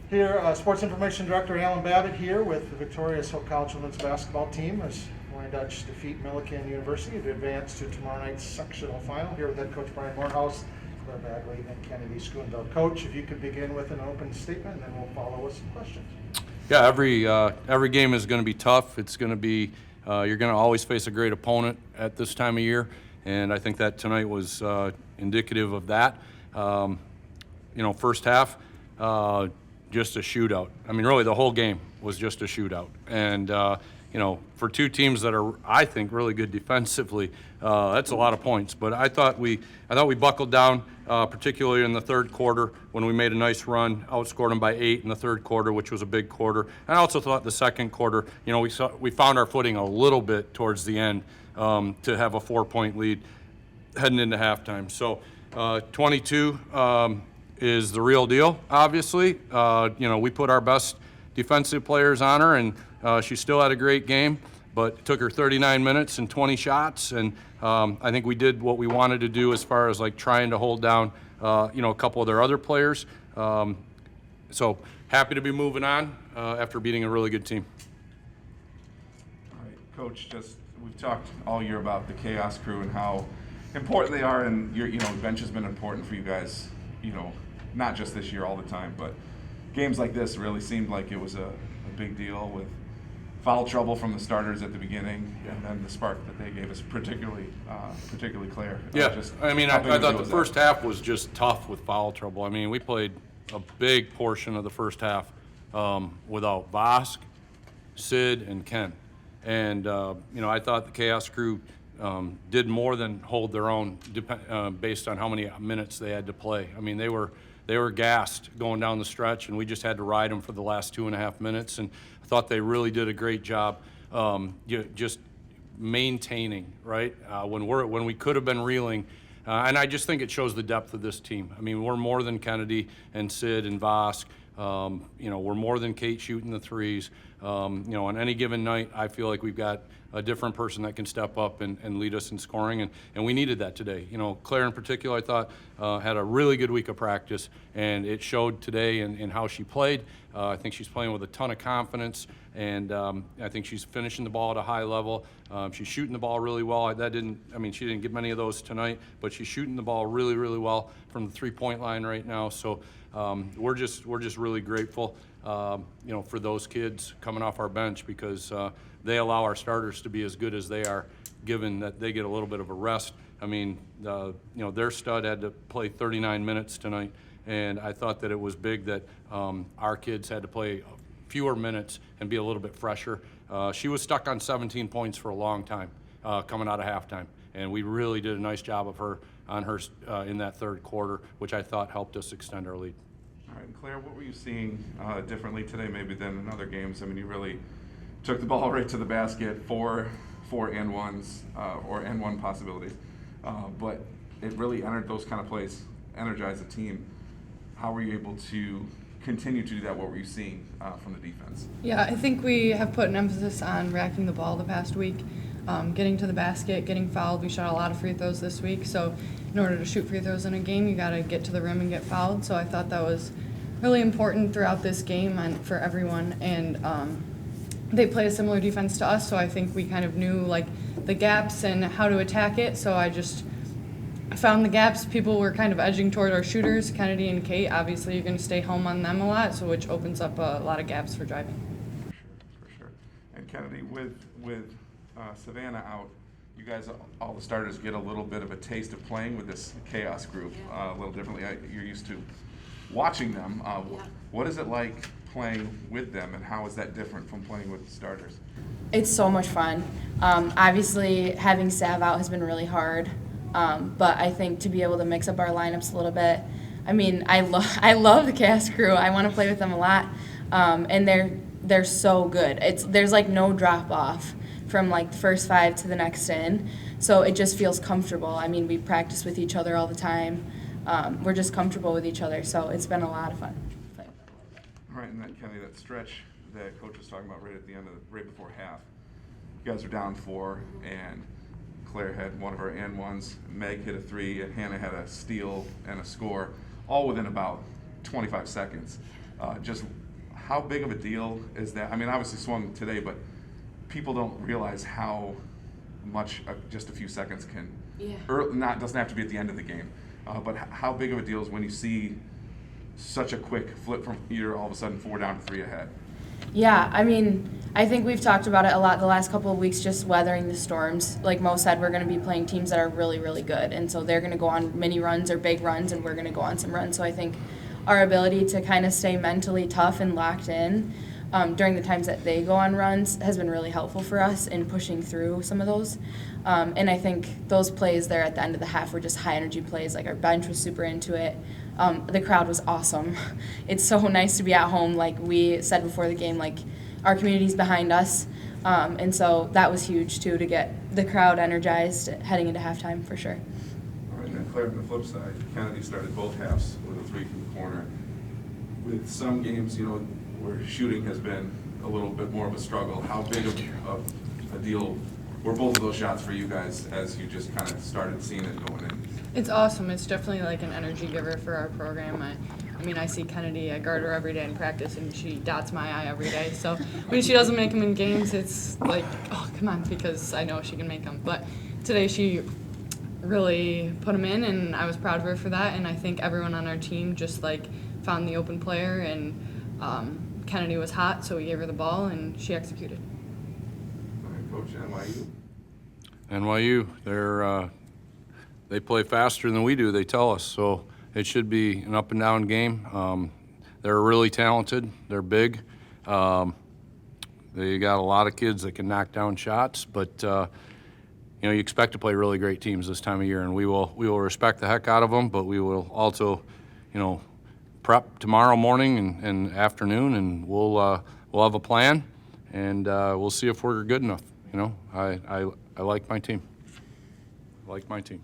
Here, Sports Information Director Alan Babbitt here with the victorious Hope College women's basketball team as Wyandotte defeat Millikan University to advance to tomorrow night's sectional final. Here with head coach Brian Morehouse, Claire Bagley, and Kennedy Schoonveld. Coach, if you could begin with an open statement, and then we'll follow with some questions. Yeah, every game is going to be tough. It's going to be you're going to always face a great opponent at this time of year, and I think that tonight was indicative of that. First half, just a shootout. I mean, really, the whole game was just a shootout. And for two teams that are, I think, really good defensively, that's a lot of points. But I thought we buckled down, particularly in the third quarter when we made a nice run, outscored them by 8 in the third quarter, which was a big quarter. And I also thought the second quarter, we found our footing a little bit towards the end to have a 4-point lead heading into halftime. So 22 is the real deal, obviously. We put our best defensive players on her, and she still had a great game, but it took her 39 minutes and 20 shots, and I think we did what we wanted to do as far as like trying to hold down, a couple of their other players. So happy to be moving on after beating a really good team. All right, Coach, we've talked all year about the Chaos Crew and how important they are, and your bench has been important for you guys, not just this year all the time, but games like this really seemed like it was a big deal with foul trouble from the starters at the beginning, and then the spark that they gave us, particularly Claire. Yeah, I thought the first half was just tough with foul trouble. I mean, we played a big portion of the first half without Vosk, Sid, and Ken. And, I thought the Chaos Crew did more than hold their own based on how many minutes they had to play. I mean, they were gassed going down the stretch, and we just had to ride them for the last 2.5 minutes. And I thought they really did a great job just maintaining, right? When we could have been reeling. And I just think it shows the depth of this team. I mean, we're more than Kennedy and Sid and Vosk. We're more than Kate shooting the threes. On any given night, I feel like we've got a different person that can step up and lead us in scoring, and we needed that today. Claire in particular, I thought, had a really good week of practice, and it showed today in how she played. I think she's playing with a ton of confidence, and I think she's finishing the ball at a high level. She's shooting the ball really well. She didn't get many of those tonight, but she's shooting the ball really, really well from the three-point line right now. So we're just really grateful, for those kids coming off our bench, because they allow our starters to be as good as they are, given that they get a little bit of a rest. I mean, their stud had to play 39 minutes tonight, and I thought that it was big that our kids had to play fewer minutes and be a little bit fresher. She was stuck on 17 points for a long time coming out of halftime, and we really did a nice job of her in that third quarter, which I thought helped us extend our lead. All right, and Claire, what were you seeing differently today maybe than in other games? I mean, you really took the ball right to the basket, four and ones or and one possibilities, but it really entered those kind of plays, energized the team. How were you able to continue to do that? What were you seeing from the defense? Yeah, I think we have put an emphasis on racking the ball the past week, getting to the basket, getting fouled. We shot a lot of free throws this week, so in order to shoot free throws in a game, you got to get to the rim and get fouled. So I thought that was really important throughout this game and for everyone. And they play a similar defense to us, so I think we kind of knew like the gaps and how to attack it. So I found the gaps. People were kind of edging toward our shooters, Kennedy and Kate. Obviously, you're going to stay home on them a lot, so which opens up a lot of gaps for driving. For sure. And Kennedy, with Savannah out, you guys, all the starters, get a little bit of a taste of playing with this Chaos group a little differently. You're used to watching them. What is it like playing with them, and how is that different from playing with the starters? It's so much fun. Obviously, having Sav out has been really hard, but I think to be able to mix up our lineups a little bit. I mean, I love the Chaos crew. I want to play with them a lot, and they're so good. There's like no drop off from like the first 5 to the next in, so it just feels comfortable. I mean, we practice with each other all the time. We're just comfortable with each other, so it's been a lot of fun. All right, and then Kenny, that stretch that Coach was talking about right before half, you guys are down 4, and Claire had one of her and ones, Meg hit a 3, and Hannah had a steal and a score, all within about 25 seconds. Just how big of a deal is that? I mean, obviously swung today, but people don't realize how much just a few seconds can. Yeah. Doesn't have to be at the end of the game, but how big of a deal is when you see such a quick flip from you're all of a sudden 4 down to 3 ahead? Yeah, I mean, I think we've talked about it a lot the last couple of weeks, just weathering the storms. Like Mo said, we're going to be playing teams that are really, really good, and so they're going to go on mini runs or big runs, and we're going to go on some runs. So I think our ability to kind of stay mentally tough and locked in during the times that they go on runs has been really helpful for us in pushing through some of those. And I think those plays there at the end of the half were just high energy plays. Like our bench was super into it. The crowd was awesome. It's so nice to be at home. Like we said before the game, like our community's behind us. And so that was huge too, to get the crowd energized heading into halftime for sure. All right, and then Claire, on the flip side, Kennedy started both halves with a 3 from the corner. With some games, where shooting has been a little bit more of a struggle, how big of a deal were both of those shots for you guys as you just kind of started seeing it going in? It's awesome. It's definitely like an energy giver for our program. I mean, I see Kennedy, I guard her every day in practice, and she dots my eye every day. So when she doesn't make them in games, it's like, oh, come on, because I know she can make them. But today she really put them in, and I was proud of her for that. And I think everyone on our team just like found the open player, and Kennedy was hot, so we gave her the ball, and she executed. All right, Coach, NYU, they play faster than we do, they tell us, so it should be an up and down game. They're really talented, they're big. They got a lot of kids that can knock down shots, but you expect to play really great teams this time of year, and we will respect the heck out of them, but we will also, prep tomorrow morning and afternoon, and we'll have a plan, and we'll see if we're good enough. I like my team. I like my team.